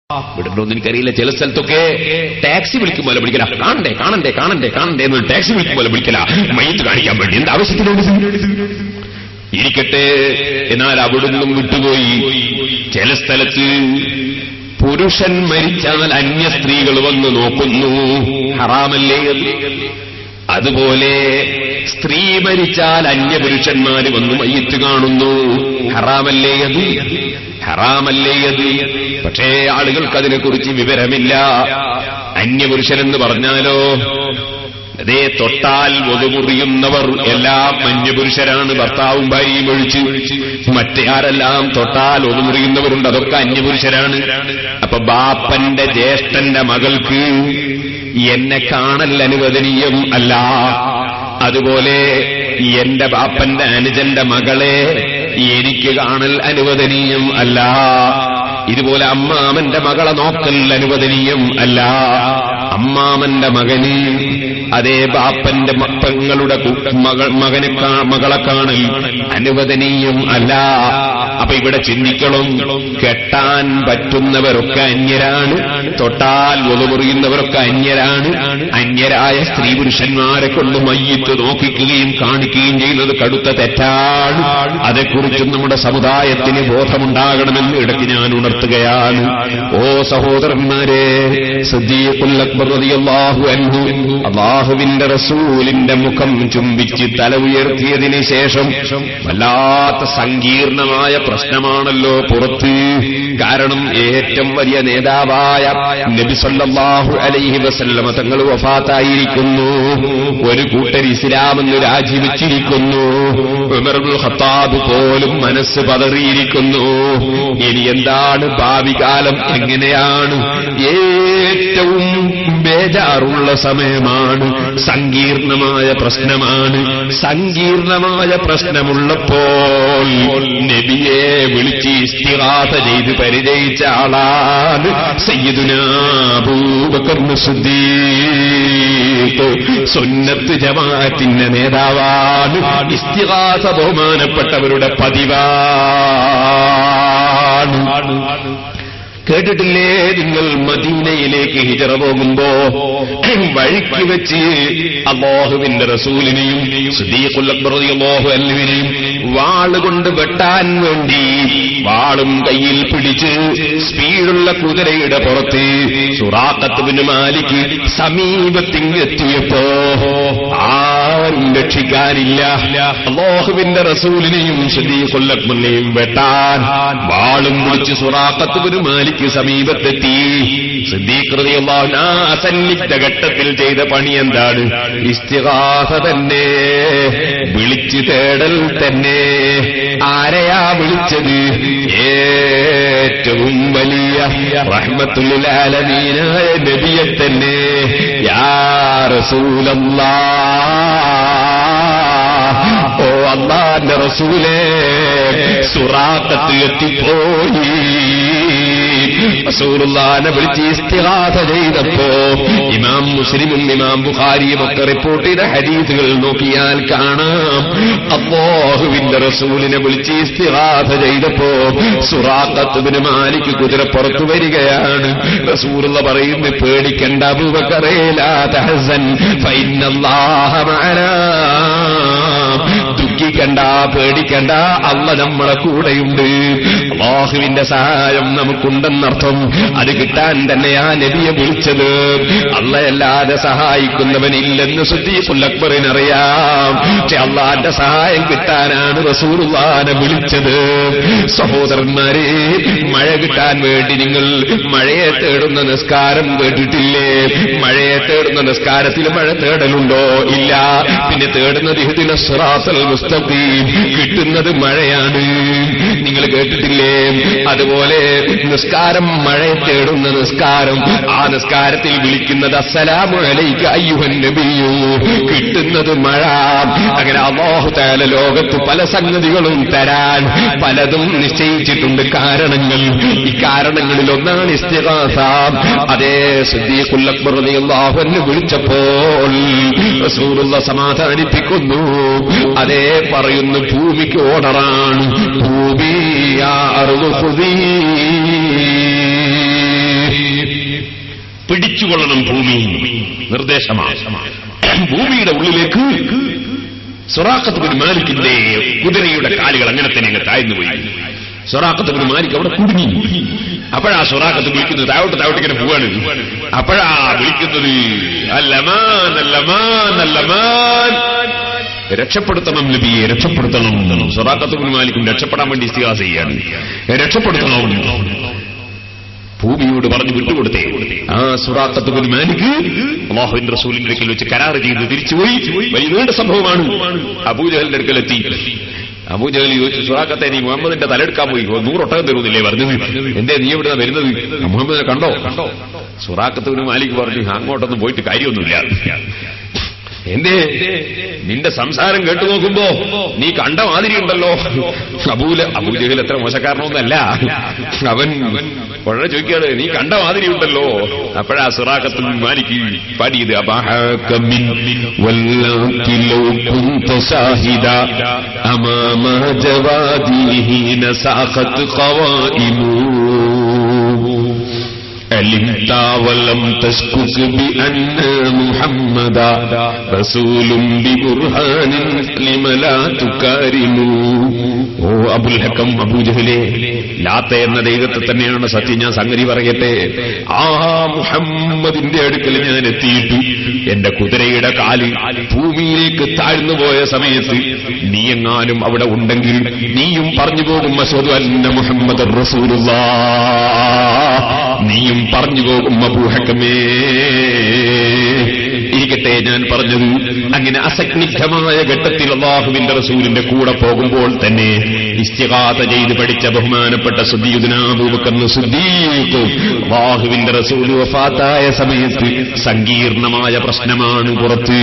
വിടണമെന്ന് എനിക്കറിയില്ല. ചില സ്ഥലത്തൊക്കെ ടാക്സി വിളിക്കുമ്പോൾ വിളിക്കല, കാണണ്ടേ കാണണ്ടേ കാണണ്ടേ കാണണ്ടേ എന്ന് ടാക്സി വിളിക്കുമ്പോൾ വിളിക്കല, മയ്യത്ത് കാണിക്കാൻ വേണ്ടി. എന്ത് ആവശ്യത്തിനാണ് ഇരിക്കട്ടെ. എന്നാൽ അവിടുന്നും വിട്ടുപോയി. ചില സ്ഥലത്ത് പുരുഷൻ മരിച്ചാൽ അന്യ സ്ത്രീകൾ വന്ന് നോക്കുന്നു, ഹറാമല്ലേ അത്? അതുപോലെ സ്ത്രീ മരിച്ചാൽ അന്യപുരുഷന്മാര് വന്ന് മയ്യത്ത് കാണുന്നു, ഹറാമല്ലേ അത്? ഹറാമല്ലേ അത്? പക്ഷേ ആളുകൾക്ക് അതിനെക്കുറിച്ച് വിവരമില്ല. അന്യപുരുഷനെന്ന് പറഞ്ഞാലോ, അതേ തൊട്ടാൽ ഒതുമുറിയുന്നവർ എല്ലാം അന്യപുരുഷരാണ്, ഭർത്താവും ഭാര്യയും ഒഴിച്ച്. മറ്റേ ആരെല്ലാം തൊട്ടാൽ ഒതുമുറിയുന്നവരുണ്ട്, അതൊക്കെ അന്യപുരുഷരാണ്. അപ്പൊ ബാപ്പന്റെ ജ്യേഷ്ഠന്റെ മകൾക്ക് എന്നെ കാണൽ അനുവദനീയം അല്ല. അതുപോലെ എന്റെ ബാപ്പന്റെ അനുജന്റെ മകളെ എനിക്ക് കാണൽ അനുവദനീയം അല്ല. ഇതുപോലെ അമ്മാമന്റെ മകളെ നോക്കൽ അനുവദനീയം അല്ല. അമ്മാമന്റെ മകന് അതേ ബാപ്പന്റെ പെങ്ങളുടെ മകളെ കാണൽ അനുവദനീയം അല്ല. അപ്പൊ ഇവിടെ ചിന്തിക്കണം, കെട്ടാൻ പറ്റുന്നവരൊക്കെ അന്യരാണ്, തൊട്ടാൽ ഒതുമുറിയുന്നവരൊക്കെ അന്യരാണ്. അന്യരായ സ്ത്രീ പുരുഷന്മാരെ കൊണ്ട് മയ്യത്ത് നോക്കിക്കുകയും കാണിക്കുകയും ചെയ്യുന്നത് കടുത്ത തെറ്റാണ്. അതേക്കുറിച്ചും നമ്മുടെ സമുദായത്തിന് ബോധമുണ്ടാകണമെന്ന് ഇടയ്ക്ക് ഞാൻ ഉണർത്തുകയാണ്. ഓ സഹോദരന്മാരെ, സിദ്ദീഖുൽ അക്ബർ റളിയല്ലാഹു അൻഹു അല്ലാഹുവിന്റെ റസൂലിന്റെ മുഖം ചുംബിച്ച് തല ഉയർത്തിയതിന് ശേഷം വല്ലാത്ത സങ്കീർണമായ പ്രശ്നമാണല്ലോ പുറത്ത്. കാരണം ഏറ്റവും വലിയ നേതാവായ നബി സല്ലല്ലാഹു അലൈഹി വസല്ലമ തങ്ങൾ വഫാത്തായിരിക്കുന്നു. ഒരു കൂട്ടർ ഇസ്ലാമെന്ന് രാജിവെച്ചിരിക്കുന്നു. ഉമർ ഇബ്നുൽ ഖത്താബ് പോലും മനസ്സ് പതറിയിരിക്കുന്നു. ഇനി എന്താണ് ഭാവി കാലം, എങ്ങനെയാണ്? ഏറ്റവും ബേജാറുള്ള സമയമാണ്, സങ്കീർണമായ പ്രശ്നമാണ്. സങ്കീർണമായ പ്രശ്നമുള്ളപ്പോൾ നബിയെ വിളിച്ച് ഇസ്തിഗാസ ചെയ്ത് പരിചയിച്ച ആളാണ് സയ്യിദുനാ അബൂബക്കർ സിദ്ദീഖ്. സുന്നത്ത് ജമാഅത്തിന്റെ നേതാവാണ്. ഇസ്തിഗാസ ബഹുമാനപ്പെട്ടവരുടെ പതിവാണ്. കേട്ടിട്ടില്ലേ നിങ്ങൾ? മദീനയിലേക്ക് ഹിജറ പോകുമ്പോ വഴിക്ക് വെച്ച് അല്ലാഹുവിന്റെ റസൂലിനെയും സിദ്ദീഖുൽ അക്ബർ റളിയല്ലാഹു അൻഹുവിനെയും വാളുകൊണ്ട് വെട്ടാൻ വേണ്ടി വാളും കയ്യിൽ പിടിച്ച് സ്പീഡുള്ള കുതിരയുടെ പുറത്ത് സുറാഖത്ത് ഇബ്നു മാലിക് സമീപത്തിങ്ങെത്തിയപ്പോ ആരും രക്ഷിക്കാനില്ല. അല്ലാഹുവിന്റെ റസൂലിനെയും സിദ്ദീഖുൽ അക്ബറിനെയും വെട്ടാൻ വാളും പിടിച്ച് സുറാഖത്ത് ഇബ്നു മാലിക് സമീപത്തെത്തി. സിദ്ദീഖ് റളിയല്ലാഹു അൻഹു അസന്നിഗ്ധ ഘട്ടത്തിൽ ചെയ്ത പണി എന്താണ്? ഇസ്തിഗാസ തന്നെ, വിളിച്ചു തേടൽ തന്നെ. ആരെയാ വിളിച്ചത്? ഏറ്റവും വലിയ റഹ്മത്തുൽ ലിൽ ആലമീനായ നബിയെ തന്നെ. യാ റസൂലല്ലാഹ്, ഓ അല്ലാഹുവിന്റെ റസൂലേ, സുറാഖത്ത് എത്തിപ്പോയി. റസൂലുള്ളാഹിനെ വിളിച്ച് ഇസ്തിഗാസ ചെയ്തപ്പോ ഇമാം മുസ്ലിമും ഇമാം ബുഖാരിയും ഒക്കെ റിപ്പോർട്ട് ചെയ്ത ഹദീസുകൾ നോക്കിയാൽ കാണാം, അല്ലാഹുവിന്റെ റസൂലിനെ വിളിച്ച് ഇസ്തിഗാസ ചെയ്തപ്പോ സുറാഖത്ത് ഇബ്നു മാലിക് കുതിര പുറത്തു വരികയാണ്. റസൂലുള്ള പറയുന്നു, പേടിക്കണ്ട അബൂബക്കറേ, ലാ തഹസൻ ഫഇന്നല്ലാഹ മഅനാ. ദുഃഖിക്കണ്ട, പേടിക്കണ്ട, അല്ലാഹ് നമ്മളെ കൂടെയുണ്ട്. അല്ലാഹുവിന്റെ സഹായം നമുക്കുണ്ടെന്നർത്ഥം. അത് കിട്ടാൻ തന്നെയാ നബിയെ വിളിച്ചത്. അല്ലാഹയല്ലാതെ സഹായിക്കുന്നവനില്ലെന്ന് സിദ്ദീഖുൽ അക്ബറിന് അറിയാം. പക്ഷെ അല്ലാഹുവിന്റെ സഹായം കിട്ടാനാണ് റസൂലുള്ളാഹിനെ വിളിച്ചത്. സഹോദരന്മാരെ, മഴ കിട്ടാൻ വേണ്ടി നിങ്ങൾ മഴയെ തേടുന്ന നിസ്കാരം കേട്ടിട്ടില്ലേ? മഴയെ തേടുന്ന നിസ്കാരത്തിൽ മഴ തേടലുണ്ടോ? ഇല്ല. പിന്നെ തേടുന്നത് ഇഹ്ദിനസ് സിറാത്തൽ മുസ്തഖീം, കിട്ടുന്നത് മഴയാണ്. നിങ്ങൾ കേട്ടിട്ടില്ലേ? അതുപോലെ നിസ്കാരം, മഴയെ തേടുന്ന നിസ്കാരം, ആ നിസ്കാരത്തിൽ വിളിക്കുന്നത് അസ്സലാമു അലൈക അയ്യുഹൻ നബിയ്യു, കിട്ടുന്നത് മഴ. അങ്ങനെ അല്ലാഹു തആല ലോകത്ത് പല സംഗതികളും തരാൻ പലതും നിശ്ചയിച്ചിട്ടുണ്ട്, കാരണങ്ങൾ. ഈ കാരണങ്ങളിൽ ഒന്നാണ് ഇസ്തിഗാസ. അതേ സിദ്ദീഖുൽ അക്ബർ റളിയല്ലാഹു അൻഹു വിളിച്ചപ്പോൾ റസൂലുള്ളാഹി സമാധാനിപ്പിക്കുന്നു. അതേ പറയുന്നു, ഭൂമിക്ക് ഓർഡറാണ്. ഭൂമി യാ അർദു ഖുദീ, പിടിച്ചുകൊള്ളണം ഭൂമി. നിർദ്ദേശമാണ്. ഭൂമിയുടെ ഉള്ളിലേക്ക് സുറാഖത്ത് ബിൻ മാലിക്കിന്റെ കുതിരയുടെ കാലുകൾ അങ്ങനെ തന്നെ അങ്ങ് താഴ്ന്നുപോയി. സുറാഖത്ത് ബിൻ മാലിക് അവിടെ കുടുങ്ങി. അപ്പോഴാ സുറാഖത്ത് വിളിക്കുന്നത്, താവോട്ട് ഇങ്ങനെ പോവാണ്. അപ്പോഴാ വിളിക്കുന്നത് അല്ലമാൻ അല്ലമാൻ അല്ലമാൻ, രക്ഷപ്പെടുത്തണം നബിയെ, രക്ഷപ്പെടുത്തണം. സുറാഖത്ത് ബിൻ മാലിക്കും രക്ഷപ്പെടാൻ വേണ്ടി ഇസ്തിഗാസ ചെയ്യാണ്, രക്ഷപ്പെടുത്തണം. ഭൂമിയോട് പറഞ്ഞു വിട്ടുകൊടുത്തേ. ആ സുറാഖത്ത് ബിൻ മാലിക് അല്ലാഹുവിന്റെ റസൂലിന്റെ അടുക്കൽ വെച്ച് കരാർ ചെയ്ത് തിരിച്ചുപോയി. വലിയ നീണ്ട സംഭവമാണ്. അബൂജഹലിന്റെ അടുക്കലെത്തി. അബൂജഹൽ ചോദിച്ചു, സുറാഖത്തെ നീ മുഹമ്മദിന്റെ തലെടുക്കാൻ പോയി, 100 ഒട്ടകം തരുന്നില്ലേ പറഞ്ഞത്? എന്തേ നീ എവിടെ വരുന്നത്? മുഹമ്മദിനെ കണ്ടോ? സുറാഖത്ത് ബിൻ മാലിക് പറഞ്ഞു, അങ്ങോട്ടൊന്നും പോയിട്ട് കാര്യമൊന്നുമില്ല. എന്തേ നിന്റെ സംസാരം കേട്ടു നോക്കുമ്പോ നീ കണ്ട മാതിരി ഉണ്ടല്ലോ. അബൂജഹൽ എത്ര മോശക്കാരനൊന്നല്ല. അവൻ വളരെ ചോദിക്കാണ്, നീ കണ്ട മാതിരി ഉണ്ടല്ലോ. അപ്പോഴാ സുറാഖത്ത് ബിൻ മാലിക് പാടിയത് علمت ولم تشكك بأن محمدا رسول ببرهان لم لا تكارم. ഓ അബുൽ ഹക്കം, അബൂജഹലേ, ലാത്ത എന്ന ദൈവത്തെ തന്നെയാണ് സത്യം. ഞാൻ സംഗതി പറയട്ടെ, ആ മുഹമ്മദിന്റെ അടുക്കൽ ഞാൻ എത്തിയിട്ട് എന്റെ കുതിരയുടെ കാല് ഭൂമിയിലേക്ക് താഴ്ന്നുപോയ സമയത്ത് നീ എങ്ങാനും അവിടെ ഉണ്ടെങ്കിൽ നീയും പറഞ്ഞു പോകും അശ്ഹദു അന്ന മുഹമ്മദൻ റസൂലുള്ളാഹ്, നീയും പറഞ്ഞു പോകും അബൂ ഹക്കമേ. ഇരിക്കട്ടെ, ഞാൻ പറഞ്ഞത് അങ്ങനെ അസന്നിഗ്ധമായ ഘട്ടത്തിൽ അല്ലാഹുവിന്റെ റസൂലിന്റെ കൂടെ പോകുമ്പോൾ തന്നെ ഇസ്തിഗാസ ചെയ്ത് പഠിച്ച ബഹുമാനപ്പെട്ട സയ്യിദുനാ അബൂബക്കർ സിദ്ദീഖ് അല്ലാഹുവിന്റെ റസൂൽ വഫാത്തായ സമയത്ത് സങ്കീർണമായ പ്രശ്നമാണ് പുറത്ത്.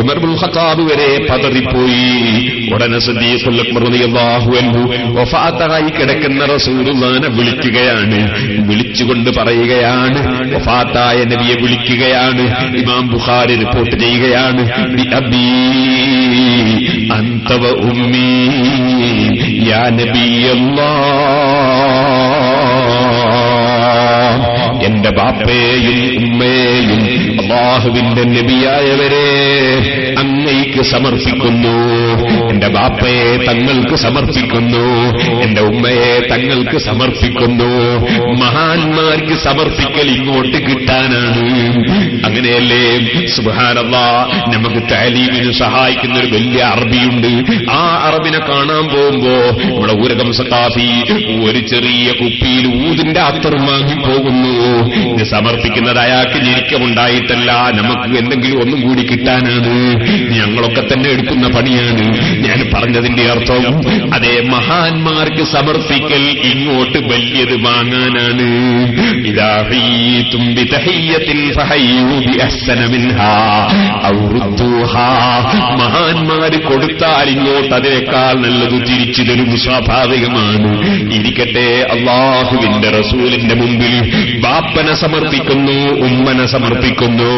ഉമർ ഇബ്നുൽ ഖത്താബ് വരെ പതറിപ്പോയി. ഉടനെ സിദ്ദീഖുൽ അക്ബർ റളിയല്ലാഹു അൻഹു വഫാത്തായി കിടക്കുന്ന റസൂലുള്ളാഹിനെ വിളിക്കുകയാണ്. വിളിച്ചുകൊണ്ട് പറയുകയാണ്, വഫാത്തായ നബിയെ വിളിക്കുകയാണ്. ഇമാം ബുഖാരി റിപ്പോർട്ട് ചെയ്യുകയാണ്, ബിഅബീ അൻത വ ഉമ്മീ യാ നബിയല്ലാഹ്, എന്റെ ബാപ്പയെയും ഉമ്മയെയും അല്ലാഹുവിന്റെ നബിയായവരെ അങ്ങയ്ക്ക് സമർപ്പിക്കുന്നു. എന്റെ ബാപ്പയെ തങ്ങൾക്ക് സമർപ്പിക്കുന്നു, എന്റെ ഉമ്മയെ തങ്ങൾക്ക് സമർപ്പിക്കുന്നു. മഹാന്മാർക്ക് സമർപ്പിക്കൽ ഇങ്ങോട്ട് കിട്ടാനാണ്. അങ്ങനെയല്ലേ? സുബ്ഹാനല്ലാഹ്, നമുക്ക് തഅലീമിന് സഹായിക്കുന്ന ഒരു വലിയ അറബിയുണ്ട്. ആ അറബിനെ കാണാൻ പോകുമ്പോ നമ്മുടെ ഊരകം സഖാഫി ഒരു ചെറിയ കുപ്പിയിൽ ഊതിന്റെ അത്തറും വാങ്ങി പോകുന്നു. ഇത് സമർപ്പിക്കുന്നത് അയാൾക്ക് ഞെരുക്കമുണ്ടായിട്ടല്ല, നമുക്ക് എന്തെങ്കിലും ഒന്നും കൂടി കിട്ടാനാണ്. ഞങ്ങളൊക്കെ തന്നെ എടുക്കുന്ന പണിയാണ്. ഞാൻ പറഞ്ഞതിന്റെ അർത്ഥം അതേ മഹാന്മാർക്ക് സമർപ്പിക്കൽ ഇങ്ങോട്ട് വലിയത് വാങ്ങാനാണ്. ഇദാ ഹയ്യിതും ബിതഹിയ്യത്തിൻ ഫഹയ്യൂ ബിഅഹ്സന മിൻഹാ ഔ റുദ്ദൂഹാ, മഹാന്മാര് കൊടുത്താൽ ഇങ്ങോട്ട് അതിനേക്കാൾ നല്ലത് തിരിച്ചു തരും, സ്വാഭാവികമാണ്. ഇരിക്കട്ടെ, അല്ലാഹുവിന്റെ റസൂലിന്റെ മുമ്പിൽ ബാപ്പനെ സമർപ്പിക്കുന്നു, ഉമ്മനെ സമർപ്പിക്കുന്നു.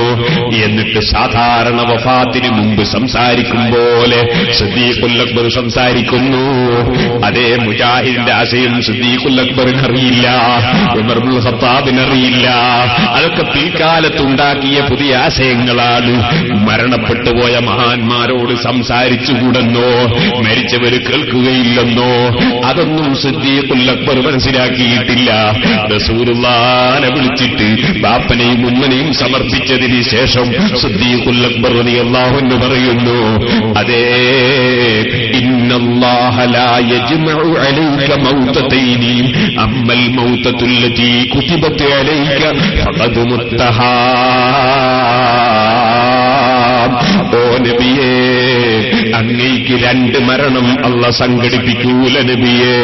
എന്നിട്ട് സാധാരണ വഫാത്തിന് മുമ്പ് സംസാരിക്കും പോലെ സിദ്ദീഖുൽ അക്ബർ സംസാരിക്കുന്നു. അതേ മുജാഹിദിന്റെ ആശയം സിദ്ദീഖുൽ അക്ബറിന് അറിയില്ല, ഉമർ ഇബ്നുൽ ഖത്താബിന് അറിയില്ല. അതൊക്കെ പിൽക്കാലത്തുണ്ടാക്കിയ പുതിയ ആശയങ്ങളാണ്. മരണപ്പെട്ടുപോയ മഹാന്മാരോട് സംസാരിച്ചുകൂടെന്നോ മരിച്ചവര് കേൾക്കുകയില്ലെന്നോ അതൊന്നും സിദ്ദീഖുൽ അക്ബർ മനസ്സിലാക്കിയിട്ടില്ല. റസൂലുള്ളാഹിനെ വിളിച്ചിട്ട് ബാപ്പനെയും ഉമ്മനെയും സമർപ്പിച്ചതിന് ശേഷം സിദ്ദീഖുൽ അക്ബർ റളിയല്ലാഹു അൻഹു പറയുന്നു, അതേ ഇന്നല്ലാഹ ലാ യജ്മഉ അലൈക മൗതതൈനി അമ്മൽ മൗതത്തുല്ലതി കുതിബത് അലൈക ഫഖദ് മുത്തഹാ. ഓ നബിയേ, അങ്ങേക്ക് 2 മരണം അല്ലാഹ് സംഘടിപ്പിക്കൂല നബിയേ.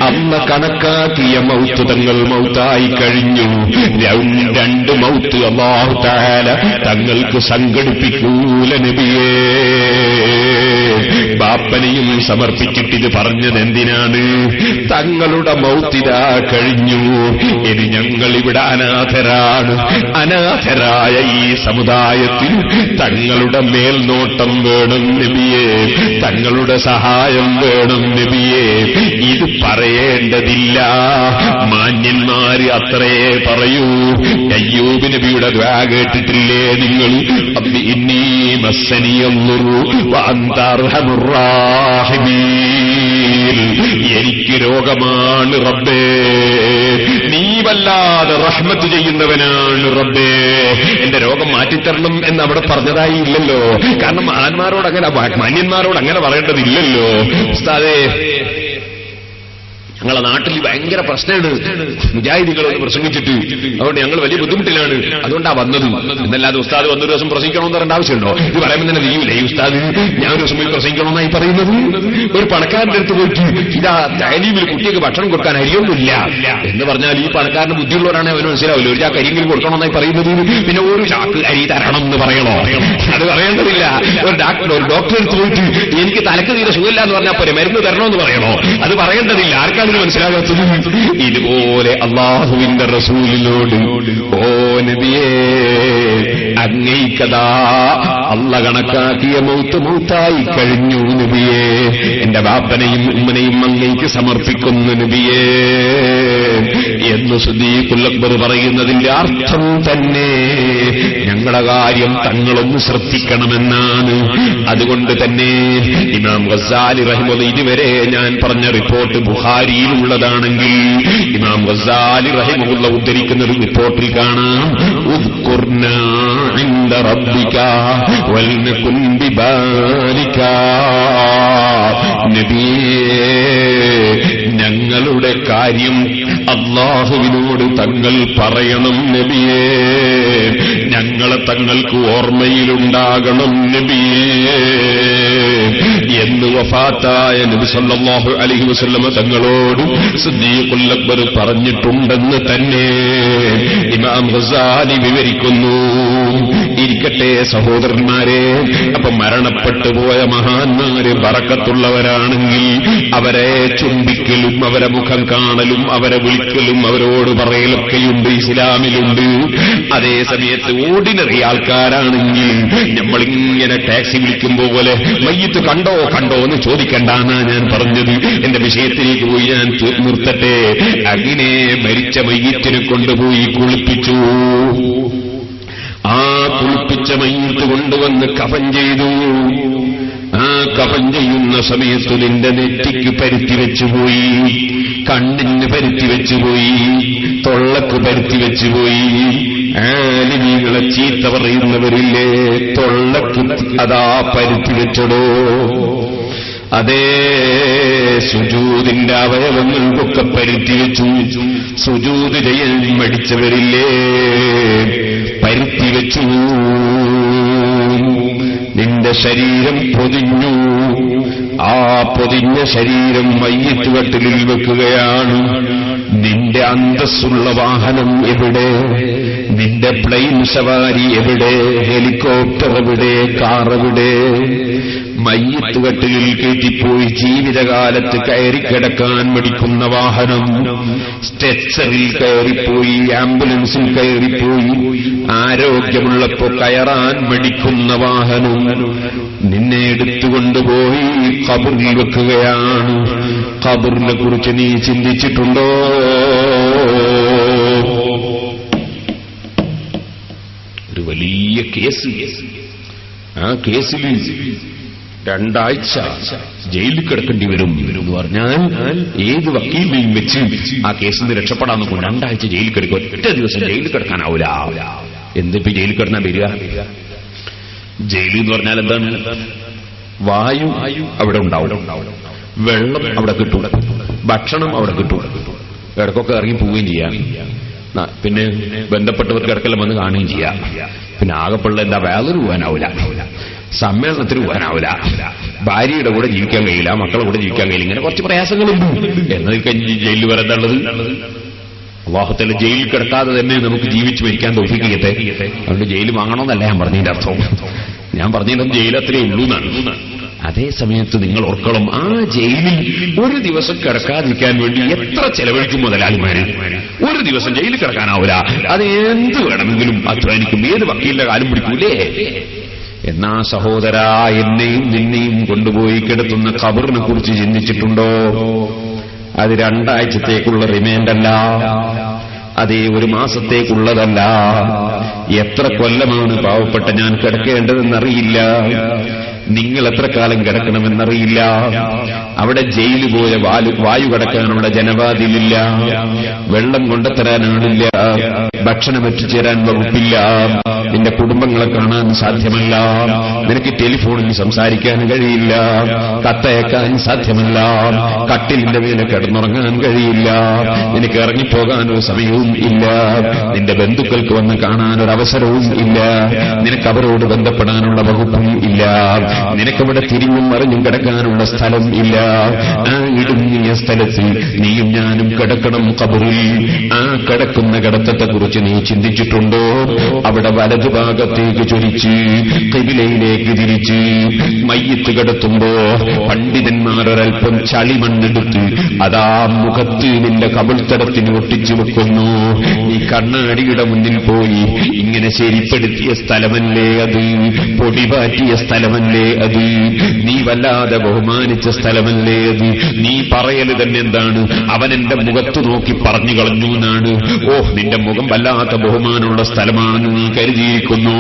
അല്ല കണക്കാക്കിയ മൗത്ത് തങ്ങൾ മൗത്തായി കഴിഞ്ഞു. 2 മൗത്ത് അല്ലാഹു തആല തങ്ങൾക്ക് സംഘടിപ്പിക്കൂല നബിയേ. ബാപ്പനെയും സമർപ്പിച്ചിട്ടിത് പറഞ്ഞത് എന്തിനാണ്? തങ്ങളുടെ മൗത്തിതാ കഴിഞ്ഞു, ഇനി ഞങ്ങളിവിടെ അനാഥരാണ്. അനാഥരായ ഈ സമുദായത്തിൽ തങ്ങളുടെ മേൽനോട്ടം വേണം നബിയേ, തങ്ങളുടെ സഹായം വേണം നബിയേ. ഇത് പറയേണ്ടതില്ല, മാന്യന്മാര് അത്രേ പറയൂ. അയ്യൂബ് നബിയുടെ ദുആ കേട്ടിട്ടില്ലേ നിങ്ങൾ? റബ്ബി ഇന്നി മസ്സനിയദ്ദുറു വഅൻത അർഹമുർ റാഹിമീൻ. എനിക്ക് രോഗമാണ് റബ്ബേ, നീ വല്ലാതെ റഹ്മത്ത് ചെയ്യുന്നവനാണ് റബ്ബേ, എന്റെ രോഗം മാറ്റിത്തരണം എന്ന് അവിടെ പറഞ്ഞതായി ഇല്ലല്ലോ. കാരണം ആന്മാരോട് അങ്ങനെ, മാന്യന്മാരോട് അങ്ങനെ പറയേണ്ടതില്ലല്ലോ. ഉസ്താദേ, ഞങ്ങളെ നാട്ടിൽ ഭയങ്കര പ്രശ്നമാണ്, മുജാഹിദികളൊന്ന് പ്രസംഗിച്ചിട്ട്, അതുകൊണ്ട് ഞങ്ങൾ വലിയ ബുദ്ധിമുട്ടിലാണ്, അതുകൊണ്ടാ വന്നത്. എന്നല്ലാതെ ഉസ്താദ് വന്നൊരു ദിവസം പ്രസംഗിക്കണമെന്ന് പറയേണ്ട ആവശ്യമുണ്ടോ? ഇത് പറയുമ്പോൾ തന്നെ നീയില്ലേ ഈ ഉസ്താദ് ഞാൻ ഒരു ദിവസം പോയി പ്രസംഗിക്കണമെന്നായി പറയുന്നത്? ഒരു പണക്കാരന്റെ അടുത്ത് പോയിട്ട് ഇതാ താലീമിൽ കുട്ടിക്ക് ഭക്ഷണം കൊടുക്കാൻ അരിയൊന്നുമില്ല എന്ന് പറഞ്ഞാൽ ഈ പണക്കാരന് ബുദ്ധിയുള്ളവരാണ് അവന് മനസ്സിലാവില്ല. ഒരു ചാക്ക് അരിയെങ്കിലും കൊടുക്കണമെന്നായി പറയുന്നത്. പിന്നെ ഒരു ചാക്ക് അരി തരണം എന്ന് പറയണോ? അത് പറയേണ്ടതില്ല. ഒരു ഡോക്ടറെ അടുത്ത് പോയിട്ട് എനിക്ക് തലക്ക് തീരെ സുഖമില്ല എന്ന് പറഞ്ഞാൽ പോരെ മരുന്ന് തരണമെന്ന് പറയണോ? അത് പറയേണ്ടതില്ല. ആർക്കാണ് മനസ്സിലാകാത്തത്? ഇതുപോലെ അല്ലാഹുവിന്റെ റസൂലിനോട്, ഓ നബിയേ, അങ്ങേക്കതാ അള്ള കണക്കാക്കിയ മൗത്തായി കഴിഞ്ഞു നബിയേ, എന്റെ ബാപ്പനെയും ഉമ്മനെയും അങ്ങേക്ക് സമർപ്പിക്കുന്നു നബിയേ എന്ന് സിദ്ദീഖുൽ അക്ബർ പറയുന്നതിന്റെ അർത്ഥം തന്നെ ഞങ്ങളുടെ കാര്യം തങ്ങളൊന്ന് ശ്രദ്ധിക്കണമെന്നാണ്. അതുകൊണ്ട് തന്നെ ഇമാം ഗസ്സാലി റഹിമഹുല്ലാഹ്, ഇതുവരെ ഞാൻ പറഞ്ഞ റിപ്പോർട്ട് ബുഖാരിയിലുള്ളതാണെങ്കിൽ ഇമാം ഗസ്സാലി റഹിമഹുല്ലാഹ് ഉദ്ധരിക്കുന്ന ഒരു റിപ്പോർട്ടിൽ കാണാം, ഉദ്കുർനാ ഇൻദ റബ്ബിക വൽനകുൻ ബിബാലിക. നബിയേ, ഞങ്ങളുടെ കാര്യം അല്ലാഹുവിനോട് തങ്ങൾ പറയണം നബിയേ, ഞങ്ങളെ തങ്ങൾക്ക് ഓർമ്മയിലുണ്ടാകണം നബിയേ എന്ന് വഫാത്തായ നബി സല്ലല്ലാഹു അലൈഹി വസല്ലമ തങ്ങളോട് സിദ്ദീഖുൽ അക്ബർ പറഞ്ഞിട്ടുണ്ടെന്ന് തന്നെ ഇമാം ഗസ്സാലി വിവരിക്കുന്നു. ഇരിക്കട്ടെ സഹോദരന്മാരെ, അപ്പൊ മരണപ്പെട്ടു പോയ മഹാന്മാര് ബറക്കത്തുള്ളവരാണെങ്കിൽ അവരെ ചുംബിക്കലും അവരെ മുഖം കാണലും അവരെ വിളിക്കലും അവരോട് പറയലൊക്കെയുണ്ട്, ഇസ്ലാമിലുണ്ട്. അതേ സമയത്ത് ഓർഡിനറി ആൾക്കാരാണെങ്കിൽ നമ്മളിങ്ങനെ ടാക്സി വിളിക്കുമ്പോ പോലെ മയ്യിത്ത് കണ്ടോ കണ്ടോ എന്ന് ചോദിക്കണ്ടാന്നാ ഞാൻ പറഞ്ഞത്. എന്റെ വിഷയത്തിലേക്ക് പോയി ഞാൻ നിർത്തട്ടെ. അങ്ങനെ മരിച്ച മയ്യിത്തിനെ കൊണ്ടുപോയി കുളിപ്പിച്ചു. ആ കുളിപ്പിച്ച മയ്യിത്ത് കൊണ്ടുവന്ന് കഫൻ ചെയ്തു. ആ കഫൻ ചെയ്യുന്ന സമയത്ത് നിന്റെ നെറ്റിക്ക് പരുത്തി വെച്ചുപോയി, കണ്ണിന് പരുത്തി വെച്ചുപോയി, തൊള്ളക്ക് പരുത്തി വെച്ചുപോയി. ആലിമീങ്ങളെ ചീത്ത പറയുന്നവരില്ലേ, തൊള്ളക്ക് അതാ പരുത്തി വെച്ചടോ. അതേ സുജൂദിന്റെ അവയവങ്ങൾക്കൊക്കെ പരുത്തി വെച്ചു. സുജൂദ് ചെയ്യാൻ മടിച്ചവരില്ലേ, പരുത്തി വെച്ചു. നിന്റെ ശരീരം പൊതിഞ്ഞു. ആ പൊതിഞ്ഞ ശരീരം മയ്യിത്ത് കട്ടിലിൽ വെക്കുകയാണ്. നിന്റെ അന്തസ്സുള്ള വാഹനം എവിടെ? നിന്റെ പ്ലെയിൻ സവാരി എവിടെ? ഹെലികോപ്റ്റർ എവിടെ? കാർ എവിടെ? മയ്യിത്ത് കട്ടിലിൽ കയറ്റിപ്പോയി ജീവിതകാലത്ത് കയറിക്കിടക്കാൻ മടിക്കുന്ന വാഹനം, സ്ട്രെച്ചറിൽ കയറിപ്പോയി, ആംബുലൻസിൽ കയറിപ്പോയി, ആരോഗ്യമുള്ളപ്പോ കയറാൻ മടിക്കുന്ന വാഹനം നിന്നെ എടുത്തുകൊണ്ടുപോയി ഖബറിൽ വെക്കുകയാണ്. ഖബറിനെ കുറിച്ച് നീ ചിന്തിച്ചിട്ടുണ്ടോ? ഒരു വലിയ കേസ്. ആ കേസിൽ 2 ആഴ്ച ജയിലിൽ കിടക്കേണ്ടി വരും എന്ന് പറഞ്ഞാൽ ഏത് വക്കീലിനെയും വെച്ച് ആ കേസിൽ നിന്ന് രക്ഷപ്പെടാൻ നോക്കും. 2 ആഴ്ച ജയിലിൽ കിടക്കും. ഒറ്റ ദിവസം ജയിലിൽ കിടക്കാനാവൂല. എന്തിപ്പോ ജയിലിൽ കിടന്നാ വരിക? ജയിലിൽ എന്ന് പറഞ്ഞാൽ എന്താണ്? വായു അവിടെ ഉണ്ടാവും, വെള്ളം അവിടെ കിട്ടും, ഭക്ഷണം അവിടെ കിട്ടും, ഇടക്കൊക്കെ ഇറങ്ങി പോവുകയും ചെയ്യാം. പിന്നെ ബന്ധപ്പെട്ടവർക്ക് ഇടക്കെല്ലാം വന്ന് കാണുകയും ചെയ്യാം. പിന്നെ ആകെപ്പുള്ള എന്താ, വേറൊരു പോകാനാവില്ല, സമ്മേളനത്തിന് പോകാനാവില്ല, ഭാര്യയുടെ കൂടെ ജീവിക്കാൻ കഴിയില്ല, മക്കളുടെ കൂടെ ജീവിക്കാൻ കഴിയില്ല. ഇങ്ങനെ കുറച്ച് പ്രയാസങ്ങളുണ്ട്. എന്നതിൽ കഴിഞ്ഞ് ജയിലിൽ വരേണ്ടത് അല്ലാഹുതആല ജയിലിൽ കിടക്കാതെ തന്നെ നമുക്ക് ജീവിച്ച് മരിക്കാൻ തൗഫീഖ് ചെയ്യട്ടെ. അതുകൊണ്ട് ജയിൽ വാങ്ങണമെന്നല്ല ഞാൻ പറഞ്ഞതിന്റെ അർത്ഥം. ഞാൻ പറഞ്ഞതിന്റെ ജയിൽ അത്രേ ഉള്ളൂ എന്നാണ്. അതേ സമയത്ത് നിങ്ങൾ ഓർക്കണം, ആ ജയിലിൽ ഒരു ദിവസം കിടക്കാതിരിക്കാൻ വേണ്ടി എത്ര ചെലവഴിക്കും മുതലാളിമാര്. ഒരു ദിവസം ജയിലിൽ കിടക്കാനാവില്ല, അത് എന്ത് വേണമെങ്കിലും അധ്വാനിക്കും, ഏത് വക്കീലിന്റെ കാലം പിടിക്കൂലേ. എന്നാ സഹോദരാ, എന്നെയും നിന്നെയും കൊണ്ടുപോയി കിടത്തുന്ന ഖബറിനെ കുറിച്ച് ചിന്തിച്ചിട്ടുണ്ടോ? അത് 2 ആഴ്ചത്തേക്കുള്ള റിമാൻഡല്ല, അതേ 1 മാസത്തേക്കുള്ളതല്ല. എത്ര കൊല്ലമാണ് പാവപ്പെട്ട ഞാൻ കിടക്കേണ്ടതെന്നറിയില്ല. നിങ്ങൾ എത്ര കാലം കിടക്കണമെന്നറിയില്ല. അവിടെ ജയില് പോലെ വായു കടക്കാനുള്ള ജനവാതിലില്ല, വെള്ളം കൊണ്ടുതരാനാണില്ല, ഭക്ഷണം എത്തിച്ചേരാൻ വകുപ്പില്ല, നിന്റെ കുടുംബങ്ങളെ കാണാൻ സാധ്യമല്ല, നിനക്ക് ടെലിഫോണിൽ സംസാരിക്കാൻ കഴിയില്ല, കത്തയക്കാൻ സാധ്യമല്ല, കട്ടിലിന്റെ മേലെ കിടന്നുറങ്ങാൻ കഴിയില്ല, നിനക്ക് ഇറങ്ങിപ്പോകാൻ ഒരു സമയവും ഇല്ല, നിന്റെ ബന്ധുക്കൾക്ക് വന്ന് കാണാൻ ഒരു അവസരവും ഇല്ല, നിനക്ക് അവരോട് ബന്ധപ്പെടാനുള്ള വകുപ്പും ഇല്ല, നിനക്കവിടെ തിരിഞ്ഞും മറിഞ്ഞും കിടക്കാനുള്ള സ്ഥലം ഇല്ല. ആ ഇടുങ്ങിയ സ്ഥലത്ത് നീയും ഞാനും കിടക്കണം ഖബറിൽ. ആ കിടക്കുന്ന കിടത്തത്തെ കുറിച്ച് നീ ചിന്തിച്ചിട്ടുണ്ടോ? അവിടെ വലതുഭാഗത്തേക്ക് ചൊരിച്ച് ഖിബിലയിലേക്ക് തിരിച്ച് മയ്യിത്ത് കിടത്തുമ്പോ പണ്ഡിതന്മാരൊരൽപ്പം ചളിമണ്ണെടുത്ത് അതാ മുഖത്ത് നിന്റെ കവിൾത്തടത്തിന് ഒട്ടിച്ചു വെക്കുന്നു. ഈ കണ്ണാടിയുടെ മുന്നിൽ പോയി ഇങ്ങനെ ശരിപ്പെടുത്തിയ സ്ഥലമല്ലേ അത്, പൊടിപാറ്റിയ സ്ഥലമല്ലേ അത്, നീ വല്ലാതെ ബഹുമാനിച്ച സ്ഥലമല്ലേ അത്. നീ പറയല് തന്നെ എന്താണ്? അവൻ എന്റെ മുഖത്ത് നോക്കി പറഞ്ഞു കളഞ്ഞു എന്നാണ്. നിന്റെ മുഖം വല്ലാത്ത ബഹുമാനമുള്ള സ്ഥലമാണെന്ന് നീ കരുതിയിരിക്കുന്നു.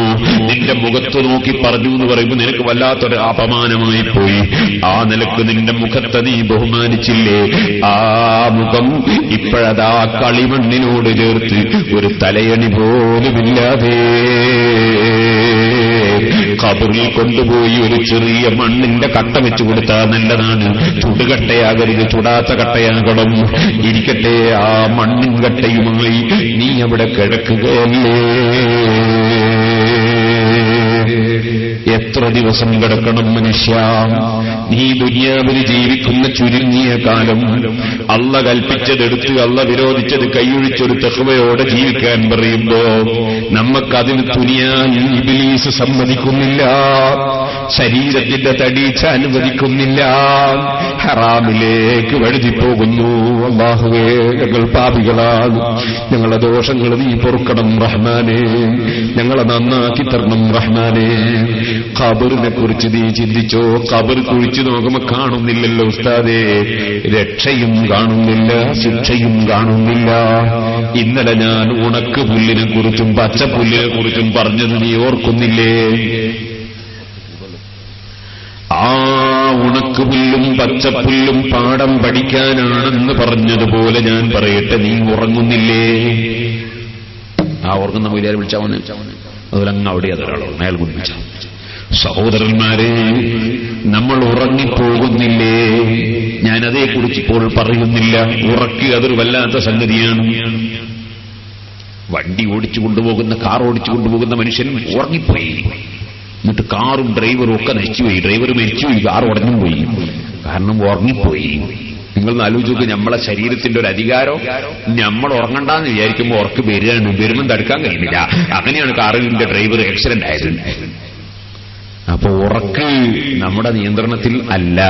നിന്റെ മുഖത്ത് നോക്കി പറഞ്ഞു എന്ന് പറയുമ്പോൾ നിനക്ക് വല്ലാത്തൊരു അപമാനമായി പോയി. ആ നിലക്ക് നിന്റെ മുഖത്തെ നീ ബഹുമാനിച്ചില്ലേ? ആ മുഖം ഇപ്പോഴതാ കളിമണ്ണിനോട് ചേർത്ത് ഒരു തലയണി പോലുമില്ലാതെ ഖബറിൽ കൊണ്ടുപോയി ഒരു ചെറിയ മണ്ണിന്റെ കട്ട വെച്ചു കൊടുത്താൽ നല്ലതാണ്. ചുടുകട്ടയാകരുത്, ചുടാത്ത കട്ടയാകണം. ഇരിക്കട്ടെ, ആ മണ്ണിൻ കട്ടയുമായി നീ അവിടെ കിടക്കുകയല്ലേ? എത്ര ദിവസം കിടക്കണം മനുഷ്യ? നീ ദുനിയാവിൽ ജീവിക്കുന്ന ചുരുങ്ങിയ കാലം അള്ള കൽപ്പിച്ചതെടുത്ത് അള്ള വിരോധിച്ചത് കൈയൊഴിച്ചൊരു തഖ്വയോടെ ജീവിക്കാൻ പറയുമ്പോ നമുക്കതിന് തുനിയാൻ ഇബ്ലീസ് സമ്മതിക്കുന്നില്ല, ശരീരത്തിന്റെ തടീച്ച അനുവദിക്കുന്നില്ല, ഹറാമിലേക്ക് വഴുതിപ്പോകുന്നു. അല്ലാഹുവേ, ഞങ്ങൾ പാപികളാണ്, ഞങ്ങളെ ദോഷങ്ങൾ നീ പൊറുക്കണം റഹ്മാനേ, ഞങ്ങളെ നന്നാക്കി തരണം റഹ്മാനേ. ഖബറിനെ കുറിച്ച് നീ ചിന്തിച്ചോ? ഖബർ കുഴിച്ചു നോക്കുമ്പോ കാണുന്നില്ലല്ലോ ഉസ്താദേ, രക്ഷയും കാണുന്നില്ല, ശിക്ഷയും കാണുന്നില്ല. ഇന്നലെ ഞാൻ ഉണക്ക് പുല്ലിനെ കുറിച്ചും പച്ചപ്പുല്ലിനെ കുറിച്ചും പറഞ്ഞത് നീ ഓർക്കുന്നില്ലേ? ആ ഉണക്കുപുല്ലും പച്ചപ്പുല്ലും പാഠം പഠിക്കാനാണെന്ന് പറഞ്ഞതുപോലെ ഞാൻ പറയട്ടെ, നീ ഉറങ്ങുന്നില്ലേ? ആ ഉറങ്ങുന്ന മൊയിലാരെ വിളിച്ചാവുന്ന അതിലങ്ങ് അവിടെ അതൊരാളോ അയാൾ കുടിപ്പിച്ച. സഹോദരന്മാരെ, നമ്മൾ ഉറങ്ങിപ്പോകുന്നില്ലേ? ഞാനതേക്കുറിച്ച് ഇപ്പോൾ പറയുന്നില്ല. ഉറക്കി അതൊരു വല്ലാത്ത സംഗതിയാണ്. വണ്ടി ഓടിച്ചു കൊണ്ടുപോകുന്ന, കാർ ഓടിച്ചു കൊണ്ടുപോകുന്ന മനുഷ്യൻ ഉറങ്ങിപ്പോയി. എന്നിട്ട് കാറും ഡ്രൈവറും ഒക്കെ നശിച്ചുപോയി, ഡ്രൈവർ മരിച്ചുപോയി, കാർ ഉടഞ്ഞും പോയി. കാരണം ഉറങ്ങിപ്പോയി. നിങ്ങൾ ആലോചിച്ച്, നമ്മളെ ശരീരത്തിന്റെ ഒരു അധികാരം നമ്മൾ ഉറങ്ങണ്ടെന്ന് വിചാരിക്കുമ്പോൾ ഉറക്ക് വരികയാണ്, വരുമ്പം തടുക്കാൻ കഴിയുന്നില്ല. അങ്ങനെയാണ് കാറിന്റെ ഡ്രൈവർ ആക്സിഡന്റ് ആയത്. അപ്പൊ ഉറക്ക് നമ്മുടെ നിയന്ത്രണത്തിൽ അല്ല.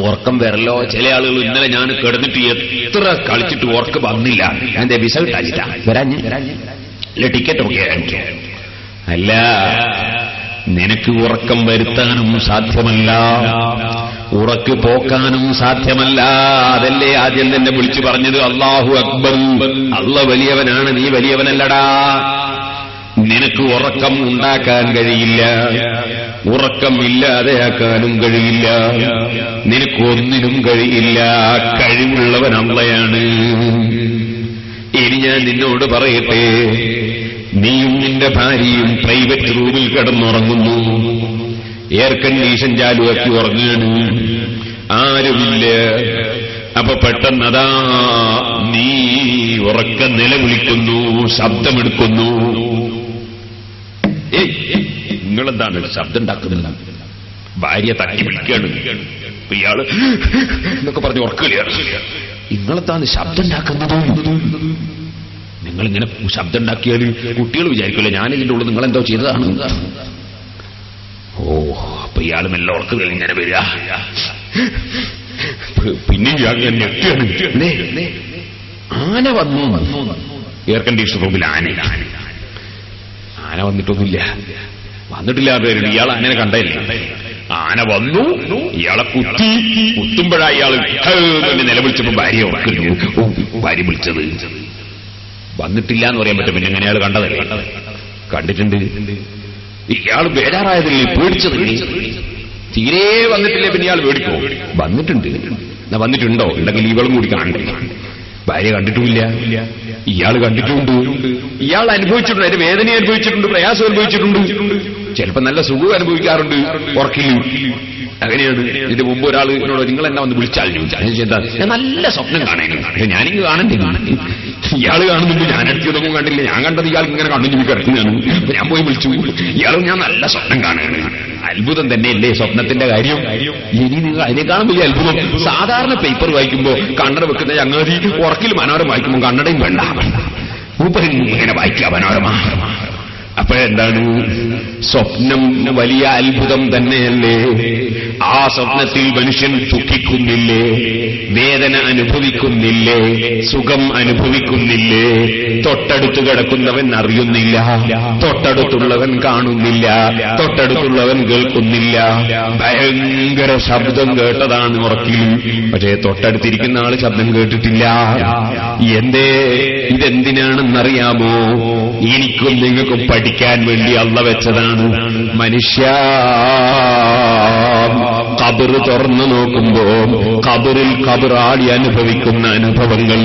ഉറക്കം വരല്ലോ. ചില ആളുകൾ ഇന്നലെ ഞാൻ കിടന്നിട്ട് എത്ര കളിച്ചിട്ട് ഉറക്ക് വന്നില്ല, എന്റെ വിസ കിട്ടാച്ചിട്ടാ വരാഞ്ഞ് അല്ല ടിക്കറ്റ് ഒക്കെ അല്ല. നിനക്ക് ഉറക്കം വരുത്താനും സാധ്യമല്ല, ഉറക്ക് പോക്കാനും സാധ്യമല്ല. അതല്ലേ ആദ്യം തന്നെ വിളിച്ചു പറഞ്ഞത്, അല്ലാഹു അക്ബർ, അള്ള വലിയവനാണ്, നീ വലിയവനല്ലടാ. നിനക്ക് ഉറക്കം ഉണ്ടാക്കാൻ കഴിയില്ല, ഉറക്കം ഇല്ലാതെയാക്കാനും കഴിയില്ല, നിനക്കൊന്നിനും കഴിയില്ല. കഴിവുള്ളവൻ അള്ളയാണ്. ഇനി ഞാൻ നിന്നോട് പറയട്ടെ, നീയും നിന്റെ ഭാര്യയും പ്രൈവറ്റ് റൂമിൽ കിടന്നുറങ്ങുന്നു, എയർ കണ്ടീഷൻ ചാലുവാക്കി ഉറങ്ങുകയാണ്, ആരുമില്ല. അപ്പൊ പെട്ടെന്നതാ നീ ഉറക്കം നിലവിളിക്കുന്നു, ശബ്ദമെടുക്കുന്നു. നിങ്ങളെന്താണ് ശബ്ദം ഉണ്ടാക്കുന്നത്? ഭാര്യ തട്ടി വിളിക്കുകയാണ്. ഇയാള് എന്നൊക്കെ പറഞ്ഞ് ഉറക്കുകയാണ്. നിങ്ങളെന്താണ് ശബ്ദം ഉണ്ടാക്കുന്നത്? നിങ്ങളിങ്ങനെ ശബ്ദം ഉണ്ടാക്കിയാൽ കുട്ടികൾ വിചാരിക്കില്ല ഞാനിതിൻ്റെ ഉള്ളിൽ നിങ്ങളെന്തോ ചെയ്തതാണ്. അപ്പൊ ഇയാൾ മെല്ലെ ഉറക്കത്തിൽ ഇങ്ങനെ വരിക. പിന്നെ ഇയാൾ ഞെട്ടിയാണ്. ആന വന്നു. എയർ കണ്ടീഷൻ റൂമിൽ ആന വന്നിട്ടൊന്നുമില്ല. ഇയാൾ ആനനെ കണ്ടല്ലേ. ആന വന്നു, ഇയാളെ കുത്തുമ്പോഴാ ഇയാൾ നിലവിളിച്ചപ്പോ ഭാര്യ ഉറക്കുന്നു. ഭാര്യ വിളിച്ചത് വന്നിട്ടില്ല എന്ന് പറയാൻ പറ്റും. പിന്നെ എങ്ങനെ അയാൾ കണ്ടതല്ലേ? കണ്ടിട്ടുണ്ട്. ഇയാൾ ബേജാറായതില്ലേ, പേടിച്ചതില്ലേ? തീരെ വന്നിട്ടില്ലേ പിന്നെ ഇയാൾ പേടിക്കോ? വന്നിട്ടുണ്ട്. വന്നിട്ടുണ്ടോ? ഉണ്ടെങ്കിൽ ഇവളും കൂടി കാണണ്ടേ? ഭാര്യ കണ്ടിട്ടുമില്ല, ഇയാൾ കണ്ടിട്ടുണ്ട്. ഇയാൾ അനുഭവിച്ചിട്ടുണ്ട്, അതിന്റെ വേദന അനുഭവിച്ചിട്ടുണ്ട്, പ്രയാസം അനുഭവിച്ചിട്ടുണ്ട്, ചിലപ്പോ നല്ല സുഖം അനുഭവിക്കാറുണ്ട് ഉറക്കില്ല. അങ്ങനെയാണ്. ഇതിന് മുമ്പ് ഒരാൾ എന്നോട് നിങ്ങൾ എന്നെ വന്ന് വിളിച്ചാൽ ചോദിച്ചാൽ ഞാൻ നല്ല സ്വപ്നം കാണാനും ഞാനിങ്ങ് കാണണ്ടേ? ഇയാൾ കാണുന്നുണ്ട്, ഞാൻ അടുത്തൊന്നും കണ്ടില്ല. ഞാൻ കണ്ടത് ഇയാൾ ഇങ്ങനെ കണ്ണു ചുമി കിടക്കുന്നതാണ്. ഞാൻ പോയി വിളിച്ചു, ഇയാൾ ഞാൻ നല്ല സ്വപ്നം കാണുകയാണ്. അത്ഭുതം തന്നെയല്ലേ സ്വപ്നത്തിന്റെ കാര്യം? ഇനി നിങ്ങൾ അതിനേക്കാളും വലിയ അത്ഭുതം. സാധാരണ പേപ്പർ വായിക്കുമ്പോ കണ്ണട വെക്കുന്ന ചങ്ങാതി ഉറക്കിൽ മനോരമ വായിക്കുമ്പോൾ കണ്ണടയും വേണ്ട, മൂപ്പരും ഇങ്ങനെ വായിക്കുക മനോരമ. അപ്പോഴെന്താണ്? സ്വപ്നം വലിയ അത്ഭുതം തന്നെയല്ലേ? ആ സ്വപ്നത്തിൽ മനുഷ്യൻ ദുഃഖിക്കുന്നില്ലേ? വേദന അനുഭവിക്കുന്നില്ലേ? സുഖം അനുഭവിക്കുന്നില്ലേ? തൊട്ടടുത്ത് കിടക്കുന്നവൻ അറിയുന്നില്ല, തൊട്ടടുത്തുള്ളവൻ കാണുന്നില്ല, തൊട്ടടുത്തുള്ളവൻ കേൾക്കുന്നില്ല. ഭയങ്കര ശബ്ദം കേട്ടതാണ് ഉറക്കിൽ, പക്ഷേ തൊട്ടടുത്തിരിക്കുന്ന ആള് ശബ്ദം കേട്ടിട്ടില്ല. എന്തേ? ഇതെന്തിനാണെന്നറിയാമോ? എനിക്കും നിങ്ങൾക്കും പഠിക്കാൻ വേണ്ടി അള്ള വെച്ചതാണ്. മനുഷ്യ, ഖബർ തുറന്നു നോക്കുമ്പോ ഖബറിൽ ഖബറാളി അനുഭവിക്കുന്ന അനുഭവങ്ങൾ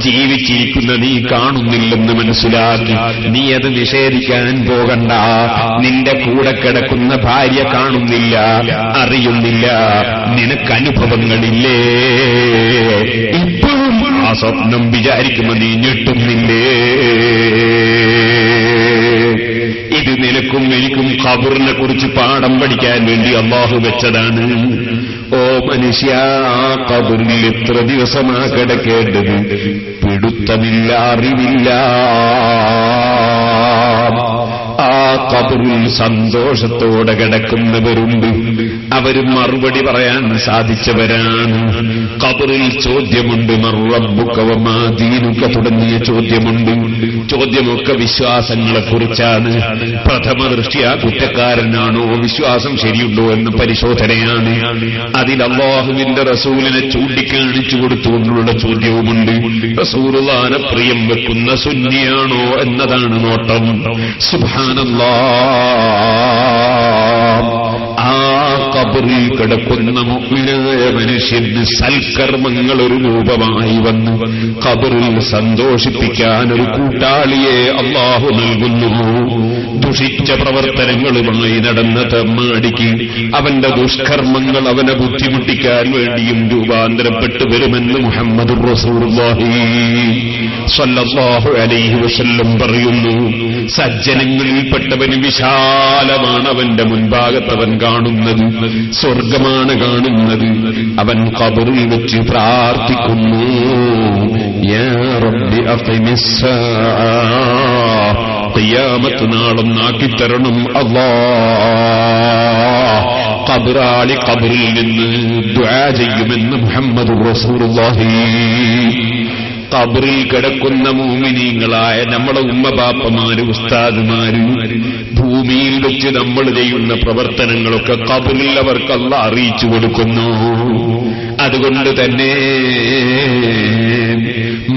ജീവിച്ചിരിക്കുന്ന നീ കാണുന്നില്ലെന്ന് മനസ്സിലാക്കി നീ അത് നിഷേധിക്കാൻ പോകണ്ട. നിന്റെ കൂടെ കിടക്കുന്ന ഭാര്യ കാണുന്നില്ല, അറിയുന്നില്ല, നിനക്ക് അനുഭവങ്ങളില്ലേ? ഇപ്പോഴും ആ സ്വപ്നം വിചാരിക്കുമ്പോ നീ ഞെട്ടുന്നില്ലേ? ഇത് നിനക്കും എനിക്കും ഖബറിനെ കുറിച്ച് പാഠം പഠിക്കാൻ വേണ്ടി അല്ലാഹു വെച്ചതാണ്. ഓ മനുഷ്യ, ഖബറിൽ എത്ര ദിവസമാ കിടക്കേണ്ടത്? പിടുത്തമില്ല, അറിവില്ല. ആ ഖബറിൽ സന്തോഷത്തോടെ കിടക്കുന്നവരുണ്ട്, അവര് മറുപടി പറയാൻ സാധിച്ചവരാണ്. ഖബറിൽ ചോദ്യമുണ്ട്, മർറബ്ബുക വമാ ദീനുക തുടങ്ങിയ ചോദ്യമുണ്ട്. ചോദ്യമൊക്കെ വിശ്വാസങ്ങളെ കുറിച്ചാണ്. പ്രഥമ ദൃഷ്ട്യാ കുറ്റക്കാരനാണോ, വിശ്വാസം ശരിയുണ്ടോ എന്ന് പരിശോധനയാണ്. അതിൽ അല്ലാഹുവിന്റെ റസൂലിനെ ചൂണ്ടിക്കാണിച്ചു കൊടുത്തുകൊണ്ടുള്ള ചോദ്യവുമുണ്ട്. റസൂലുള്ളാഹിനെ പ്രിയം വെക്കുന്ന സുന്നിയാണോ എന്നതാണ് നോട്ടം. സുബ്ഹാനല്ലാഹ്. ആ ഖബറിൽ കിടക്കുന്ന മുഅ്മിനായ മനുഷ്യന് സൽക്കർമ്മങ്ങൾ ഒരു രൂപമായി വന്ന് ഖബറിൽ സന്തോഷിപ്പിക്കാൻ ഒരു കൂട്ടാളിയെ അല്ലാഹു നൽകുന്നു. ദുഷിച്ച പ്രവർത്തനങ്ങളുമായി നടന്ന തെമ്മാടിക്ക് അവന്റെ ദുഷ്കർമ്മങ്ങൾ അവനെ ബുദ്ധിമുട്ടിക്കാൻ വേണ്ടിയും രൂപാന്തരപ്പെട്ടു വരുമെന്ന് മുഹമ്മദുർ റസൂലുള്ളാഹി സ്വല്ലല്ലാഹു അലൈഹി വസല്ലം പറയുന്നു. സജ്ജനങ്ങളിൽപ്പെട്ടവന് വിശാലമാണ് അവന്റെ മുൻഭാഗത്തവൻ കാണുന്നത്, സ്വർഗമാണ് കാണുന്നത്. അവൻ ഖബറിൽ വെച്ച് പ്രാർത്ഥിക്കുന്നു, യാ റബ്ബി അഖിമിസ്സാ, ഖിയാമത്ത് നാളൊന്നാക്കിത്തരണം അല്ലാഹ്. ഖബറാളി ഖബറിൽ നിന്ന് ദുആ ചെയ്യുമെന്ന് മുഹമ്മദുർ റസൂലുള്ളാഹി. ഖബറിൽ കിടക്കുന്ന മുഅ്മിനീങ്ങളായ നമ്മുടെ ഉമ്മബാപ്പമാര്, ഉസ്താദുമാര് ഭൂമിയിൽ വെച്ച് നമ്മൾ ചെയ്യുന്ന പ്രവർത്തനങ്ങളൊക്കെ ഖബറിൽ അവർക്ക് അല്ലാഹ് അറിയിച്ചു കൊടുക്കുന്നു. അതുകൊണ്ട് തന്നെ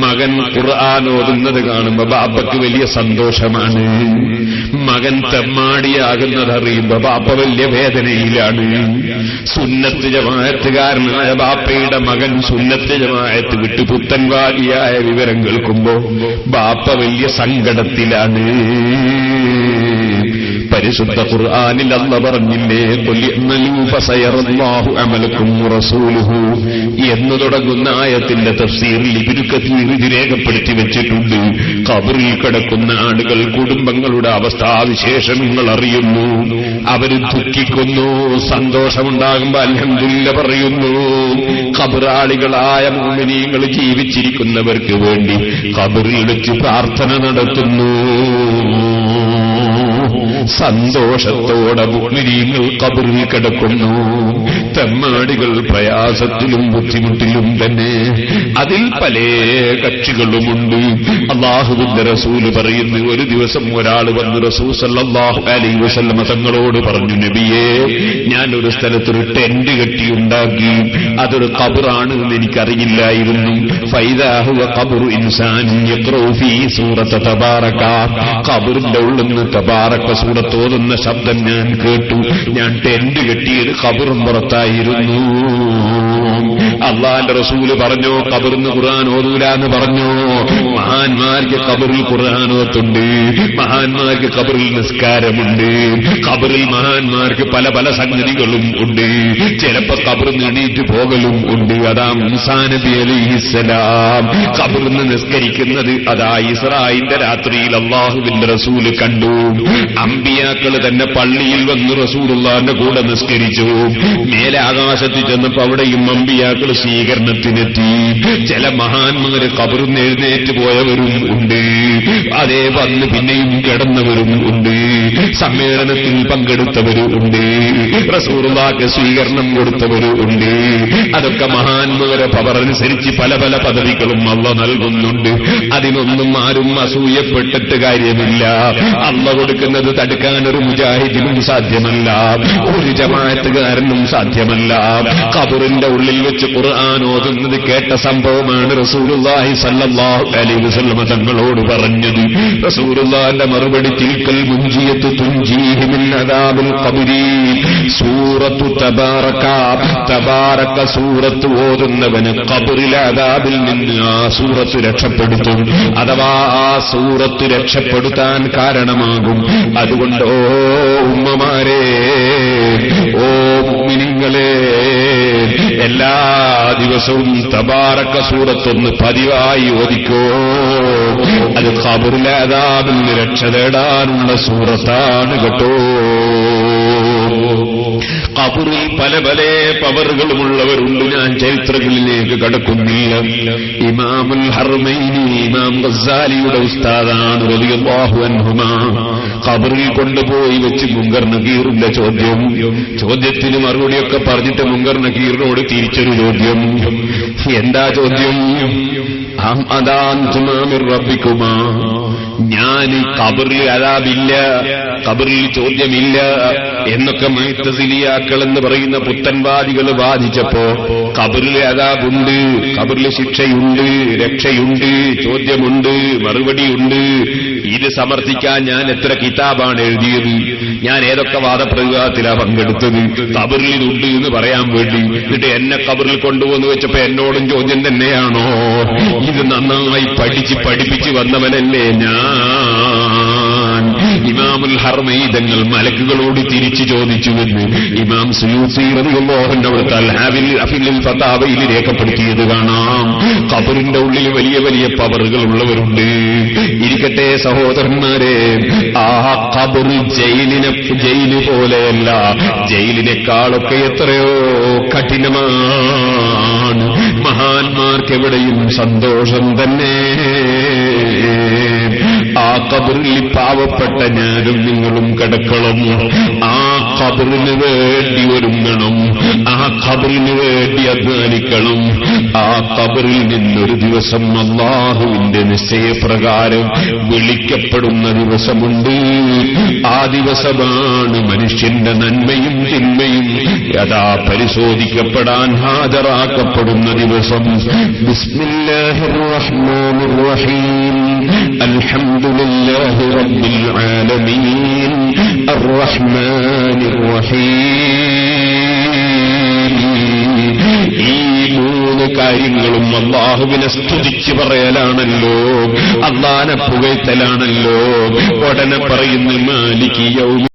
മകൻ ഖുർആൻ ഓതുന്നത് കാണുമ്പോ ബാപ്പയ്ക്ക് വലിയ സന്തോഷമാണ്. മകൻ തെമ്മാടിയാകുന്നത് അറിയുമ്പോ ബാപ്പ വലിയ വേദനയിലാണ്. സുന്നത്ത് ജമാഅത്തുകാരനായ ബാപ്പയുടെ മകൻ സുന്നത്ത് ജമാഅത്ത് വിട്ട് പുത്തൻവാദിയായ വിവരം കേൾക്കുമ്പോ ബാപ്പ വലിയ സങ്കടത്തിലാണ്. പരിശുദ്ധ ഖുർആനിൽ അല്ലാഹു പറഞ്ഞില്ലേ, ഖുൽ ഇന്നലു ഫസയറല്ലാഹു അമലക്കും റസൂലുഹു എന്ന് തുടങ്ങുന്ന ആയത്തിന്റെ തഫ്സീറിൽ ഇബ്നു കസീർ രേഖപ്പെടുത്തി വെച്ചിട്ടുണ്ട്. ഖബറിൽ കിടക്കുന്ന ആളുകൾ കുടുംബങ്ങളുടെ അവസ്ഥാവിശേഷങ്ങൾ അറിയുന്നു, അവര് ദുഃഖിക്കുന്നു, സന്തോഷമുണ്ടാകുമ്പോ അൽഹംദുലില്ലാഹ് പറയുന്നു. ഖബറാളികളായ മുഅ്മിനീങ്ങൾ ജീവിച്ചിരിക്കുന്നവർക്ക് വേണ്ടി ഖബറിൽ വെച്ച് പ്രാർത്ഥന നടത്തുന്നു. സന്തോഷത്തോടെ മുഅ്മിനീങ്ങൾ ഖബറിൽ കിടക്കുന്നു. തെമ്മാടികൾ പ്രയാസത്തിലും ബുദ്ധിമുട്ടിലും തന്നെ. അതിൽ പല കക്ഷികളുമുണ്ട്. അല്ലാഹുവിന്റെ റസൂല് പറയുന്നു, ഒരു ദിവസം ഒരാൾ വന്ന് റസൂൽ സല്ലല്ലാഹു അലൈഹി വസല്ലം തങ്ങളോട് പറഞ്ഞു, നബിയേ, ഞാൻ ഒരു സ്ഥലത്തൊരു ടെന്റ് കെട്ടിയുണ്ടാക്കി. അതൊരു ഖബറാണ് എന്ന് എനിക്കറിയില്ലായിരുന്നു. ഫൈദാ ഹുവ ഖബ്റു ഇൻസാനിൻ യഖറഉ ഫീ സൂറത തബാറക. ഖബറിന്റെ ഉള്ളിൽ നിന്ന് തബാറക സൂറത്ത് ഓതുന്ന ശബ്ദം ഞാൻ കേട്ടു. ഞാൻ ടെന്റ് കെട്ടിയത് ഖബറും പുറത്തായിരുന്നു. അള്ളാന്റെ റസൂല് പറഞ്ഞോ ഖബറിന് ഖുർആൻ ഓതൂല എന്ന് പറഞ്ഞോ? മഹാന്മാർക്ക് ഖബറിൽ ഖുർആൻ ഓത്തുണ്ട്, മഹാന്മാർക്ക് ഖബറിൽ നിസ്കാരമുണ്ട്, ഖബറിൽ മഹാന്മാർക്ക് പല പല സംഗതികളും ഉണ്ട്. ചിലപ്പോ ഖബറിന് എണീറ്റ് പോകലും ഉണ്ട്. അതാ മൂസാ നബി അലൈഹിസ്സലാം ഖബറിന് നിസ്കരിക്കുന്നത് അതാ ഇസ്രായിന്റെ രാത്രിയിൽ അള്ളാഹുവിന്റെ റസൂല് കണ്ടു. അമ്പിയാക്കള് തന്നെ പള്ളിയിൽ വന്ന് റസൂലുള്ളാഹിന്റെ കൂടെ നിസ്കരിച്ചു. മേലെ ആകാശത്തിൽ ചെന്നപ്പോ അവിടെയും അമ്പിയാക്കൾ സ്വീകരണത്തിനെത്തി. ചില മഹാന്മാര് ഖബറിന്ന് എഴുന്നേറ്റ് പോയവരും ഉണ്ട്, അതേ വന്ന് പിന്നെയും കിടന്നവരും ഉണ്ട്, സമ്മേളനത്തിൽ പങ്കെടുത്തവരും ഉണ്ട്, റസൂലുള്ളാഹിക്ക് സ്വീകരണം കൊടുത്തവരും ഉണ്ട്. അതൊക്കെ മഹാന്മാരെ പവറനുസരിച്ച് പല പല പദവികളും അല്ലാഹു നൽകുന്നുണ്ട്. അതിനൊന്നും ആരും അസൂയപ്പെട്ടിട്ട് കാര്യമില്ല. അല്ലാഹു കൊടുക്കുന്നത് തടുക്കാൻ ഒരു മുജാഹിദിനും സാധ്യമല്ല, ഒരു ജമാഅത്തുകാരനും സാധ്യമല്ല. ഖബറിന്റെ ഉള്ളിൽ വെച്ച് ഖുർആൻ ഓതുന്നത് കേട്ട സംഭവമാണ് റസൂലുള്ളാഹി സ്വല്ലല്ലാഹു അലൈഹി വസല്ലം തങ്ങളോട് പറഞ്ഞത്. റസൂലുള്ളാഹിന്റെ മറുപടി, തിൽക്കൽ മുൻജിയത്തു തുൻജീഹി മിൻ അദാബിൽ ഖബ്രി. സൂറത്തു തബാറക, തബാറക സൂറത്ത് ഓതുന്നവന് ഖബറിലെ അദാബിൽ നിന്ന് ആ സൂറത്ത് രക്ഷപ്പെടുത്തും. അഥവാ ആ സൂറത്ത് രക്ഷപ്പെടുത്താൻ കാരണമാകും. അതുകൊണ്ട് ഓ ഉമ്മമാരെ, ഓ മുഅ്മിനീങ്ങളെ, എല്ലാ ദിവസവും തബാറക സൂറത്തൊന്ന് പതിവായി ഓദിക്കോ. അത് ഖബറിലെ അദാബിൽ നിന്ന് രക്ഷ തേടാനുള്ള സൂറത്താണ് കേട്ടോ. ഖബറിൽ പല പല പവറുകളുമുള്ളവരുണ്ട്. ഞാൻ ചരിത്രങ്ങളിലേക്ക് കടക്കുന്നില്ല. ഇമാമുൽ ഹർമൈനി, ഇമാം ഗസാലിയുടെ ഉസ്താദാണ് റളിയല്ലാഹു അൻഹുമാ. ഖബറിൽ കൊണ്ടുപോയി വെച്ച് മുങ്കർ നകീറിന്റെ ചോദ്യത്തിന് മറുപടിയൊക്കെ പറഞ്ഞിട്ട് മുങ്കർ നകീറിനോട് തിരിച്ചൊരു ചോദ്യം. എന്താ ചോദ്യം? അദാന്തുമാമിർ റബ്ബിക്കുമാ, ഞാൻ ഖബറിൽ അദാബില്ല, ഖബറിൽ ചോദ്യമില്ല എന്നൊക്കെ മുഅ്തസിലിയാക്കൾ എന്ന് പറയുന്ന പുത്തൻവാദികൾ വാദിച്ചപ്പോ ഖബറിൽ അദാബുണ്ട്, ഖബറിൽ ശിക്ഷയുണ്ട്, രക്ഷയുണ്ട്, ചോദ്യമുണ്ട്, മറുപടിയുണ്ട്. ഇത് സമർത്ഥിക്കാൻ ഞാൻ എത്ര കിതാബാണ് എഴുതിയത്, ഞാൻ ഏതൊക്കെ വാദപ്രതിവാദത്തിലാണ് പങ്കെടുത്തത് ഖബറിൽ ഇതുണ്ട് എന്ന് പറയാൻ വേണ്ടി. എന്നിട്ട് എന്നെ ഖബറിൽ കൊണ്ടുപോകുന്നു വെച്ചപ്പോ എന്നോടും ചോദ്യം തന്നെയാണോ? ഇത് നന്നായി പഠിപ്പിച്ച് വന്നവനല്ലേ ഞാൻ. ഇമാമുൽ ഹർമൈനി തങ്ങൾ മലക്കുകളോട് തിരിച്ചു ചോദിച്ചുവെന്ന് ഇമാം സുയൂത്തി റളിയല്ലാഹു അൻഹു അവിടുത്തെ അൽ ഫതാവയിൽ രേഖപ്പെടുത്തിയത് കാണാം. ഖബറിന്റെ ഉള്ളിൽ വലിയ വലിയ പവറുകൾ ഉള്ളവരുണ്ട്. ഇരിക്കട്ടെ സഹോദരന്മാരെ, ആ ഖബർ ജയില് പോലെയല്ല, ജയിലിനേക്കാളൊക്കെ എത്രയോ കഠിനമാണ്. മഹാന്മാർക്ക് എവിടെയും സന്തോഷം തന്നെ. ആ ഖബറിൽ പാവപ്പെട്ട ഞാനും നിങ്ങളും കിടക്കണം. ആ ഖബറിന് വേണ്ടി ഒരുങ്ങണം, ആ ഖബറിന് വേണ്ടി അധ്വാനിക്കണം. ആ ഖബറിൽ നിന്നൊരു ദിവസം അല്ലാഹുവിന്റെ നിശ്ചയപ്രകാരം വിളിക്കപ്പെടുന്ന ദിവസമുണ്ട്. ആ ദിവസമാണ് മനുഷ്യന്റെ നന്മയും തിന്മയും അതാ പരിശോധിക്കപ്പെടാൻ ഹാജരാക്കപ്പെടുന്ന ദിവസം. ബിസ്മില്ലാഹിർ റഹ്മാനിർ റഹീം. അൽഹംദുലില്ലാഹി റബ്ബിൽ ആലമീൻ അർറഹ്മാനിർ റഹീം. ഈ മൂന്ന് കാര്യങ്ങളും അല്ലാഹുവിനെ സ്തുതിച്ച് പറയലാണല്ലോ, അല്ലാഹനെ പുകഴ്ത്തലാണല്ലോ. ഉടനെ പറയുന്നു മാലികി യൗമി